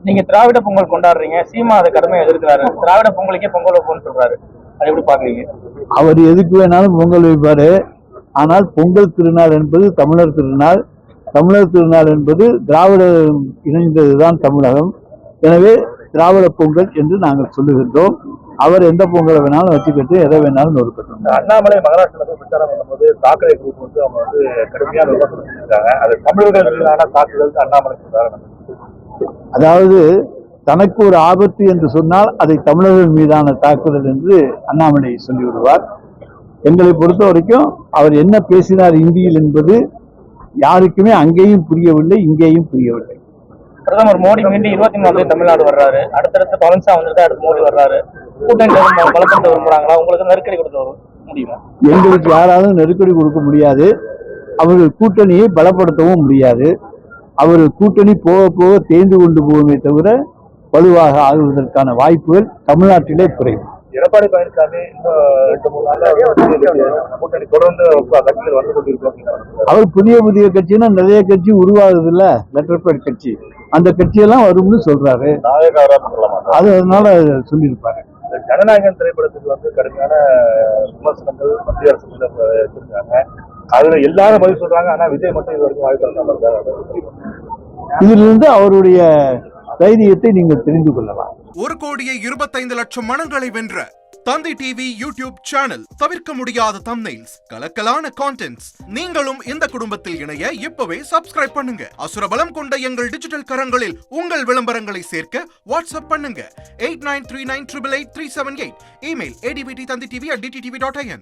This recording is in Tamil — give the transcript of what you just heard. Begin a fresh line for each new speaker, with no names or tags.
நீங்க திராவிட பொங்கல் கொண்டாடுறீங்க, சீமா அதை கடுமையா எதிர்க்கிறாரு. திராவிட பொங்கலுக்கே பொங்கல் வைப்போம்னு சொல்றாரு. அதை எப்படி பாக்குறீங்க?
அவர் எதுக்கு வேணாலும் பொங்கல் வைப்பாரு. ஆனால் பொங்கல் திருநாள் என்பது தமிழர் திருநாள். தமிழர் திருநாள் என்பது திராவிட இணைந்ததுதான் தமிழகம். எனவே திராவிட பொங்கல் என்று நாங்கள் சொல்லுகின்றோம். அவர் எந்த பொங்கலை வேணாலும் வச்சுக்கிட்டு எதை வேணாலும் நொறுக்கட்டும்.
அண்ணாமலை மகாராஷ்டிரா பிரச்சாரம் பண்ணும்போது தாக்கரே குரூப் அவங்க கடுமையாக விமர்சனம் செஞ்சிருக்காங்க. அது தமிழர்கள் மீதான தாக்குதல் அண்ணாமலை சொல்றாரு.
அதாவது தனக்கு ஒரு ஆபத்து என்று சொன்னால் அதை தமிழர்கள் மீதான தாக்குதல் என்று அண்ணாமலை சொல்லிவிடுவார். எங்களை பொறுத்த வரைக்கும் அவர் என்ன பேசினார் இந்தியில் என்பது யாருக்குமே அங்கேயும் புரியவில்லை, இங்கேயும் புரியவில்லை.
பிரதமர் மோடி மீண்டும் 24 தமிழ்நாடு வர்றாரு. அடுத்தடுத்து பழனிசாமி வந்துட்டு அடுத்து மோடி வர்றாரு. கூட்டணி பலப்படுத்த விரும்புறாங்களா? உங்களுக்கு நெருக்கடி கொடுக்க முடியுமா?
எங்களுக்கு யாராவது நெருக்கடி கொடுக்க முடியாது. அவர்கள் கூட்டணியை பலப்படுத்தவும் முடியாது. அவர்கள் கூட்டணி போக போக தேர்ந்து கொண்டு போகுமே தவிர வலுவாக ஆகுவதற்கான வாய்ப்புகள் தமிழ்நாட்டிலே குறைவு.
எடப்பாடி பழனிசாமி கூட்டணி தொடர்ந்து கட்சிகள் வந்து கொண்டிருக்கோம்.
அவர் புதிய புதிய கட்சினா நிறைய கட்சி உருவாகுது இல்ல, லெட்டர்பேட் கட்சி, அந்த கட்சியெல்லாம் வரும்னு சொல்றாரு. அது அதனால சொல்லியிருப்பாரு.
ஜனநாயகன் திரைப்படத்துக்கு வந்து கடுமையான விமர்சனங்கள் மத்திய அரசு வச்சிருக்காங்க. அதுல எல்லாரும் பதில் சொல்றாங்க. ஆனா விஜய் மட்டும் இது வரைக்கும் வாய்ப்பு.
இதிலிருந்து அவருடைய தைரியத்தை நீங்கள் தெரிந்து கொள்ளலாம்.
1,25,00,000 மனங்களை வென்ற தந்தி டிவி யூடியூப் சேனல். தவிர்க்க முடியாத தம்ப்நெயில்ஸ், கலக்கலான கான்டென்ட்ஸ். நீங்களும் இந்த குடும்பத்தில் இணைய இப்பவே சப்ஸ்கிரைப் பண்ணுங்க. அசுரபலம் கொண்ட எங்கள் டிஜிட்டல் கரங்களில் உங்கள் விளம்பரங்களை சேர்க்க வாட்ஸ்அப் பண்ணுங்க. 8939888378. Email advttv@dttv.in.